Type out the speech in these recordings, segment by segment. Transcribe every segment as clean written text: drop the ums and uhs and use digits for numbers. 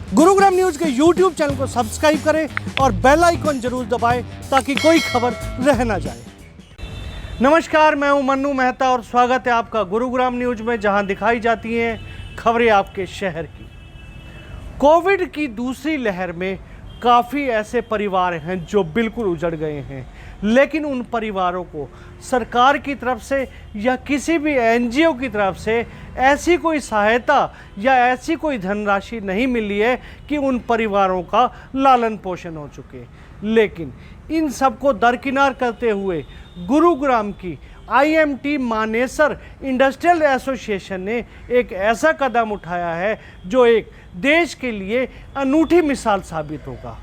Gurugram news के YouTube channel को subscribe करें और बेल आइकन जरूर दबाएं ताकि कोई खबर रह ना जाए। नमस्कार, मैं हूं मन्नू मेहता और स्वागत है आपका गुरुग्राम न्यूज में, जहां दिखाई जाती हैं खबरें आपके शहर की। कोविड की दूसरी लहर में काफ़ी ऐसे परिवार हैं जो बिल्कुल उजड़ गए हैं, लेकिन उन परिवारों को सरकार की तरफ से या किसी भी एनजीओ की तरफ से ऐसी कोई सहायता या ऐसी कोई धनराशि नहीं मिली है कि उन परिवारों का लालन पोषण हो चुके। लेकिन इन सबको दरकिनार करते हुए गुरुग्राम की IMT मानेसर इंडस्ट्रियल एसोसिएशन ने एक ऐसा कदम उठाया है जो एक देश के लिए अनूठी मिसाल साबित होगा।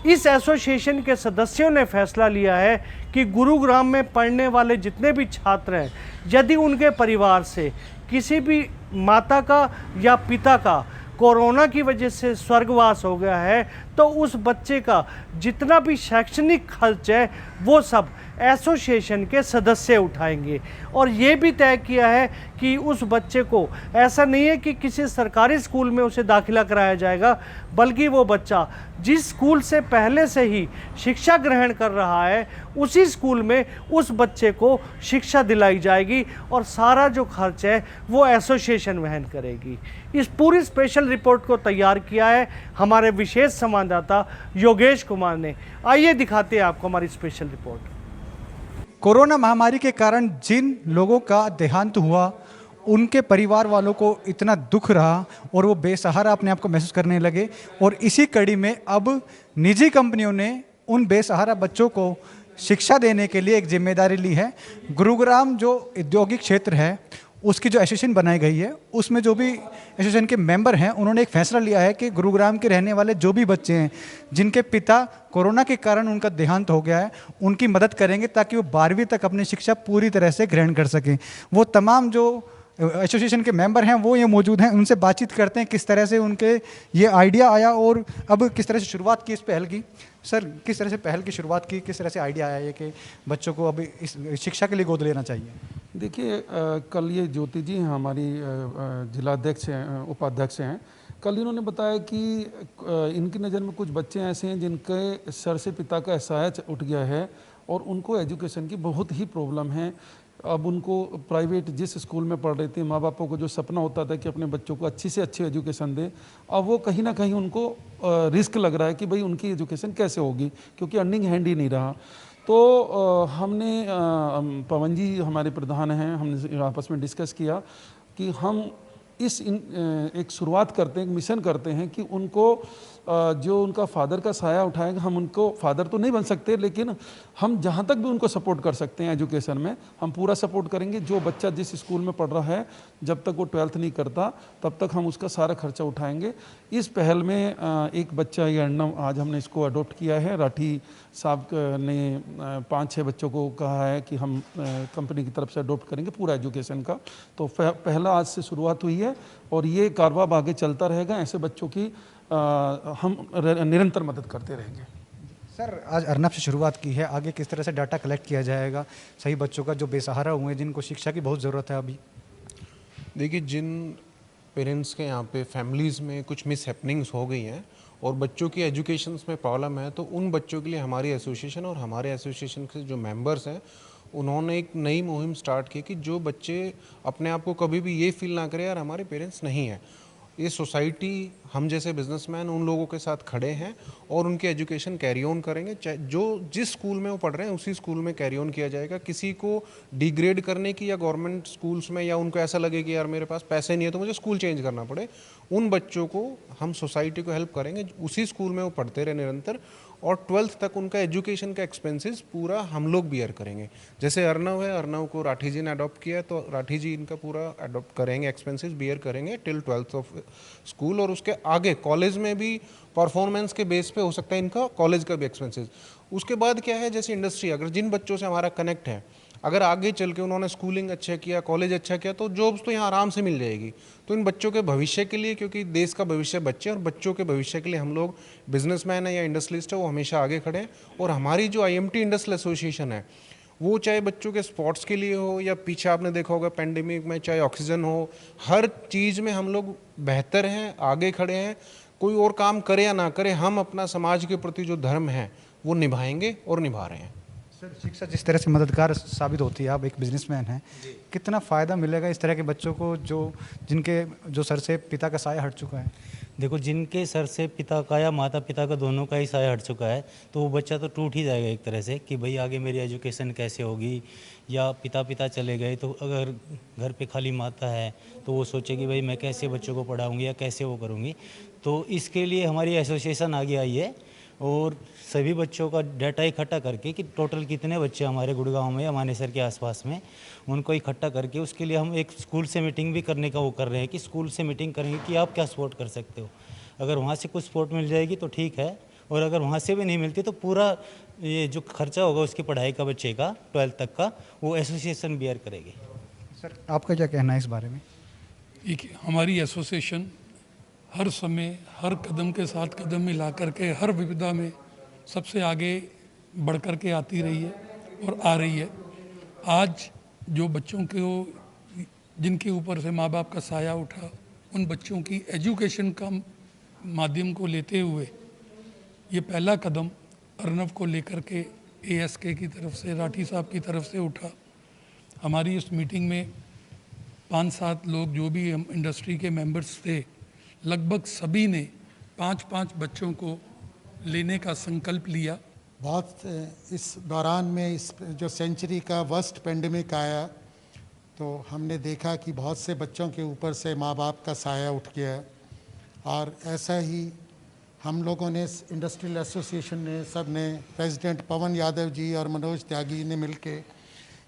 इस एसोसिएशन के सदस्यों ने फैसला लिया है कि गुरुग्राम में पढ़ने वाले जितने भी छात्र हैं, यदि उनके परिवार से किसी भी माता का या पिता का कोरोना की वजह से स्वर्गवास हो गया है, तो उस बच्चे का जितना भी शैक्षणिक खर्च है वो सब एसोसिएशन के सदस्य उठाएंगे। और ये भी तय किया है कि उस बच्चे को ऐसा नहीं है कि किसी सरकारी स्कूल में उसे दाखिला कराया जाएगा, बल्कि वो बच्चा जिस स्कूल से पहले से ही शिक्षा ग्रहण कर रहा है उसी स्कूल में उस बच्चे को शिक्षा दिलाई जाएगी और सारा जो खर्च है वो एसोसिएशन वहन करेगी। इस पूरी स्पेशल रिपोर्ट को तैयार किया है हमारे विशेष संवाददाता योगेश कुमार ने। आइए दिखाते हैं आपको हमारी स्पेशल रिपोर्ट। कोरोना महामारी के कारण जिन लोगों का देहांत हुआ, उनके परिवार वालों को इतना दुख रहा और वो बेसहारा अपने आप को महसूस करने लगे। और इसी कड़ी में अब निजी कंपनियों ने उन बेसहारा बच्चों को शिक्षा देने के लिए एक जिम्मेदारी ली है। गुरुग्राम जो औद्योगिक क्षेत्र है उसकी जो एसोसिएशन बनाई गई है, उसमें जो भी एसोसिएशन के मेंबर हैं उन्होंने एक फैसला लिया है कि गुरुग्राम के रहने वाले जो भी बच्चे हैं जिनके पिता कोरोना के कारण उनका देहांत हो गया है, उनकी मदद करेंगे ताकि वो 12वीं तक अपनी शिक्षा पूरी तरह से ग्रहण कर सकें। वो तमाम जो एसोसिएशन के मेंबर हैं वो ये मौजूद हैं, उनसे बातचीत करते हैं किस तरह से उनके ये आइडिया आया और अब किस तरह से शुरुआत की इस पहल की। सर, किस तरह से पहल की शुरुआत की, किस तरह से आइडिया आया ये कि बच्चों को अब इस शिक्षा के लिए गोद लेना चाहिए? देखिए, कल ये ज्योति जी हैं, हमारी जिलाध्यक्ष हैं, उपाध्यक्ष हैं। कल इन्होंने बताया कि इनकी नज़र में कुछ बच्चे ऐसे हैं जिनके सर से पिता का एहसास उठ गया है और उनको एजुकेशन की बहुत ही प्रॉब्लम है। अब उनको प्राइवेट जिस स्कूल में पढ़ रहे थे, माँ बापों को जो सपना होता था कि अपने बच्चों को अच्छी से अच्छी एजुकेशन दे, अब वो कहीं ना कहीं उनको रिस्क लग रहा है कि भाई उनकी एजुकेशन कैसे होगी, क्योंकि अर्निंग हैंड ही नहीं रहा। तो हमने पवन जी हमारे प्रधान हैं, हमने आपस में डिस्कस किया कि हम एक शुरुआत करते हैं, एक मिशन करते हैं कि उनको जो उनका फादर का साया उठाएंगे, हम उनको फादर तो नहीं बन सकते, लेकिन हम जहाँ तक भी उनको सपोर्ट कर सकते हैं एजुकेशन में, हम पूरा सपोर्ट करेंगे। जो बच्चा जिस स्कूल में पढ़ रहा है, जब तक वो 12th नहीं करता तब तक हम उसका सारा खर्चा उठाएंगे। इस पहल में एक बच्चा, ये अर्नव, आज हमने इसको अडोप्ट किया है। राठी साहब ने 5-6 बच्चों को कहा है कि हम कंपनी की तरफ से अडोप्ट करेंगे पूरा एजुकेशन का। तो पहला आज से शुरुआत हुई है और ये कारवां आगे चलता रहेगा। ऐसे बच्चों की हम निरंतर मदद करते रहेंगे। सर, आज अर्नब से शुरुआत की है, आगे किस तरह से डाटा कलेक्ट किया जाएगा सही बच्चों का जो बेसहारा हुए हैं, जिनको शिक्षा की बहुत ज़रूरत है? अभी देखिए, जिन पेरेंट्स के यहाँ पे फैमिलीज़ में कुछ मिस हैपनिंग्स हो गई हैं और बच्चों की एजुकेशन में प्रॉब्लम है, तो उन बच्चों के लिए हमारी एसोसिएशन और हमारे एसोसिएशन के जो मेंबर्स हैं उन्होंने एक नई मुहिम स्टार्ट की कि जो बच्चे अपने आप को कभी भी ये फील ना करें यार हमारे पेरेंट्स नहीं हैं, ये सोसाइटी, हम जैसे बिजनेसमैन उन लोगों के साथ खड़े हैं और उनकी एजुकेशन कैरी ऑन करेंगे। जो जिस स्कूल में वो पढ़ रहे हैं उसी स्कूल में कैरी ऑन किया जाएगा। किसी को डिग्रेड करने की या गवर्नमेंट स्कूल्स में या उनको ऐसा लगे कि यार मेरे पास पैसे नहीं है तो मुझे स्कूल चेंज करना पड़े, उन बच्चों को हम सोसाइटी को हेल्प करेंगे, उसी स्कूल में वो पढ़ते रहे निरंतर, और 12th तक उनका एजुकेशन का एक्सपेंसेस पूरा हम लोग बियर करेंगे। जैसे अर्नव है, अर्नव को राठी जी ने अडॉप्ट किया है, तो राठी जी इनका पूरा अडॉप्ट करेंगे, एक्सपेंसेस बियर करेंगे टिल 12th ऑफ स्कूल। और उसके आगे कॉलेज में भी परफॉर्मेंस के बेस पे हो सकता है इनका कॉलेज का भी एक्सपेंसेस। उसके बाद क्या है, जैसे इंडस्ट्री, अगर जिन बच्चों से हमारा कनेक्ट है, अगर आगे चल के उन्होंने स्कूलिंग अच्छा किया, कॉलेज अच्छा किया, तो जॉब्स तो यहाँ आराम से मिल जाएगी। तो इन बच्चों के भविष्य के लिए, क्योंकि देश का भविष्य बच्चे, और बच्चों के भविष्य के लिए हम लोग बिजनेसमैन हैं या इंडस्ट्रियलिस्ट है वो हमेशा आगे खड़े हैं। और हमारी जो IMT इंडस्ट्रियल एसोसिएशन है वो चाहे बच्चों के स्पोर्ट्स के लिए हो या पीछे आपने देखा होगा पेंडेमिक में चाहे ऑक्सीजन हो, हर चीज़ में हम लोग बेहतर हैं, आगे खड़े हैं। कोई और काम करे या ना करे, हम अपना समाज के प्रति जो धर्म है वो निभाएंगे और निभा रहे हैं। सर, शिक्षा जिस तरह से मददगार साबित होती है, आप एक बिजनेसमैन हैं, कितना फ़ायदा मिलेगा इस तरह के बच्चों को जो सर से पिता का साया हट चुका है? देखो, जिनके सर से पिता का या माता पिता का दोनों का ही साया हट चुका है, तो वो बच्चा तो टूट ही जाएगा एक तरह से कि भाई आगे मेरी एजुकेशन कैसे होगी। या पिता चले गए तो अगर घर पे खाली माता है तो वो सोचेगी भाई मैं कैसे बच्चों को पढ़ाऊंगी या कैसे वो करूंगी। तो इसके लिए हमारी एसोसिएशन आगे आई है और सभी बच्चों का डाटा इकट्ठा करके कि टोटल कितने बच्चे हमारे गुड़गांव में या मानेसर के आसपास में, उनको इकट्ठा करके उसके लिए हम एक स्कूल से मीटिंग भी करने का वो कर रहे हैं कि स्कूल से मीटिंग करेंगे कि आप क्या सपोर्ट कर सकते हो। अगर वहाँ से कुछ सपोर्ट मिल जाएगी तो ठीक है, और अगर वहाँ से भी नहीं मिलती तो पूरा ये जो खर्चा होगा उसकी पढ़ाई का बच्चे का 12th तक का वो एसोसिएशन बियर करेगी। सर, आपका क्या कहना है इस बारे में? देखिए, हमारी एसोसिएशन हर समय हर कदम के साथ कदम मिला करके हर विविधा में सबसे आगे बढ़ कर के आती रही है और आ रही है। आज जो बच्चों को जिनके ऊपर से माँ बाप का साया उठा, उन बच्चों की एजुकेशन का माध्यम को लेते हुए ये पहला कदम अर्नव को लेकर के ASK की तरफ से, राठी साहब की तरफ से उठा। हमारी इस मीटिंग में 5-7 लोग जो भी हम इंडस्ट्री के मेंबर्स थे, लगभग सभी ने 5-5 बच्चों को लेने का संकल्प लिया। बहुत इस दौरान में इस जो सेंचुरी का वर्स्ट पेंडेमिक आया तो हमने देखा कि बहुत से बच्चों के ऊपर से माँ बाप का साया उठ गया, और ऐसा ही हम लोगों ने इंडस्ट्रियल एसोसिएशन ने सब ने, प्रेसिडेंट पवन यादव जी और मनोज त्यागी ने मिलके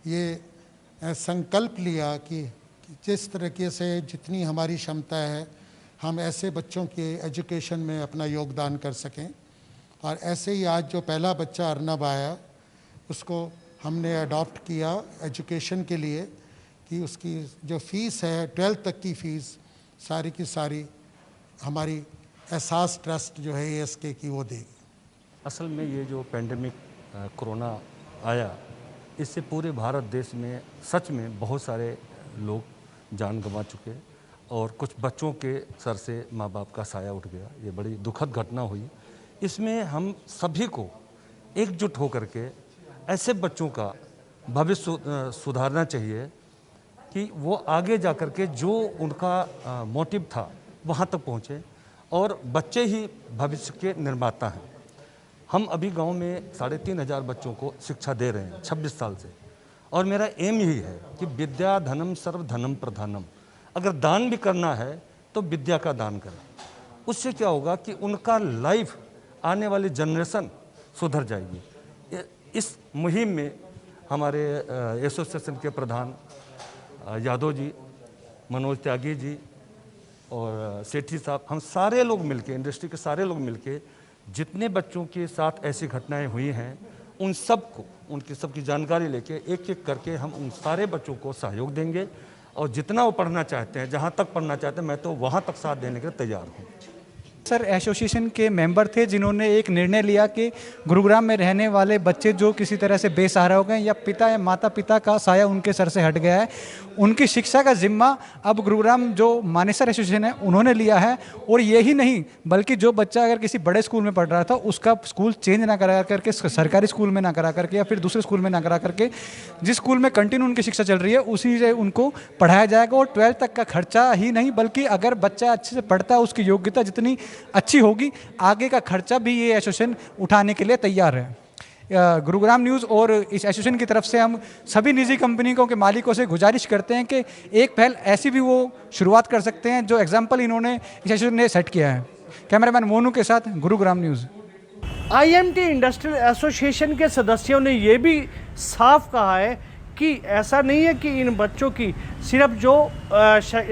ये संकल्प लिया कि जिस तरीके से जितनी हमारी क्षमता है हम ऐसे बच्चों के एजुकेशन में अपना योगदान कर सकें। और ऐसे ही आज जो पहला बच्चा अर्नब आया उसको हमने अडॉप्ट किया एजुकेशन के लिए कि उसकी जो फ़ीस है 12th तक की फ़ीस सारी की सारी हमारी एहसास ट्रस्ट जो है ASK की वो देगी। असल में ये जो पेंडेमिक कोरोना आया, इससे पूरे भारत देश में सच में बहुत सारे लोग जान गंवा चुके और कुछ बच्चों के सर से माँ बाप का साया उठ गया। ये बड़ी दुखद घटना हुई। इसमें हम सभी को एकजुट होकर के ऐसे बच्चों का भविष्य सुधारना चाहिए कि वो आगे जा कर के जो उनका मोटिव था वहाँ तक पहुँचे, और बच्चे ही भविष्य के निर्माता हैं। हम अभी गांव में 3500 बच्चों को शिक्षा दे रहे हैं 26 साल से, और मेरा एम यही है कि विद्या धनम सर्व धनम प्रधानम। अगर दान भी करना है तो विद्या का दान करें। उससे क्या होगा कि उनका लाइफ, आने वाली जनरेशन सुधर जाएगी। इस मुहिम में हमारे एसोसिएशन के प्रधान यादव जी, मनोज त्यागी जी और सेठी साहब, हम सारे लोग मिलके, इंडस्ट्री के सारे लोग मिलके जितने बच्चों के साथ ऐसी घटनाएं हुई हैं उन सब को, उनकी सबकी जानकारी लेके एक एक करके हम उन सारे बच्चों को सहयोग देंगे, और जितना वो पढ़ना चाहते हैं, जहाँ तक पढ़ना चाहते हैं, मैं तो वहाँ तक साथ देने के लिए तैयार हूँ। सर, एसोसिएशन के मेंबर थे जिन्होंने एक निर्णय लिया कि गुरुग्राम में रहने वाले बच्चे जो किसी तरह से बेसहारा हो गए या पिता या माता पिता का साया उनके सर से हट गया है, उनकी शिक्षा का जिम्मा अब गुरुग्राम जो मानेसर एसोसिएशन है उन्होंने लिया है। और यही नहीं बल्कि जो बच्चा अगर किसी बड़े स्कूल में पढ़ रहा था उसका स्कूल चेंज ना करा करके, सरकारी स्कूल में ना करा करके या फिर दूसरे स्कूल में ना करा करके, जिस स्कूल में कंटिन्यू उनकी शिक्षा चल रही है उसी से उनको पढ़ाया जाएगा। और 12th तक का खर्चा ही नहीं बल्कि अगर बच्चा अच्छे से पढ़ता है, उसकी योग्यता जितनी अच्छी होगी, आगे का खर्चा भी ये एसोसिएशन उठाने के लिए तैयार है। गुरुग्राम न्यूज़ और इस एसोसिएशन की तरफ से हम सभी निजी कंपनियों के मालिकों से गुजारिश करते हैं कि एक पहल ऐसी भी वो शुरुआत कर सकते हैं जो एग्जाम्पल इन्होंने इस एसोसिएशन ने सेट किया है। कैमरामैन मोनू के साथ Gurugram news. IMT industrial association के सदस्यों ने ये भी साफ कहा है कि ऐसा नहीं है कि इन बच्चों की सिर्फ जो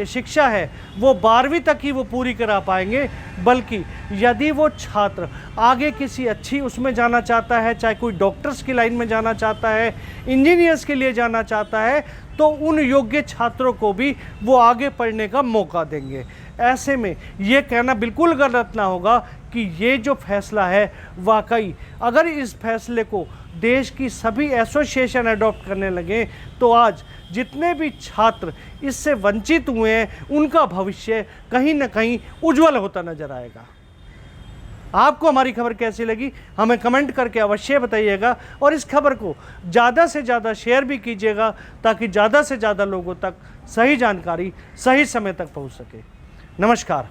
शिक्षा है वो 12वीं तक ही वो पूरी करा पाएंगे, बल्कि यदि वो छात्र आगे किसी अच्छी उसमें जाना चाहता है, चाहे कोई डॉक्टर्स की लाइन में जाना चाहता है, इंजीनियर्स के लिए जाना चाहता है, तो उन योग्य छात्रों को भी वो आगे पढ़ने का मौका देंगे। ऐसे में ये कहना बिल्कुल गलत ना होगा कि ये जो फैसला है वाकई, अगर इस फैसले को देश की सभी एसोसिएशन अडॉप्ट करने लगे तो आज जितने भी छात्र इससे वंचित हुए हैं उनका भविष्य कहीं ना कहीं उज्जवल होता नजर आएगा। आपको हमारी खबर कैसी लगी हमें कमेंट करके अवश्य बताइएगा और इस खबर को ज़्यादा से ज़्यादा शेयर भी कीजिएगा ताकि ज़्यादा से ज़्यादा लोगों तक सही जानकारी सही समय तक पहुंच सके। नमस्कार।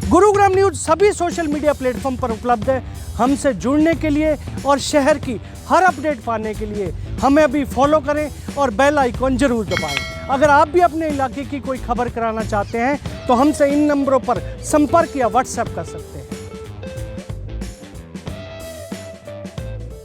गुरुग्राम न्यूज सभी सोशल मीडिया प्लेटफॉर्म पर उपलब्ध है। हमसे जुड़ने के लिए और शहर की हर अपडेट पाने के लिए हमें अभी फॉलो करें और बेल आइकॉन जरूर दबाएं। अगर आप भी अपने इलाके की कोई खबर कराना चाहते हैं तो हमसे इन नंबरों पर संपर्क या व्हाट्सएप कर सकते हैं।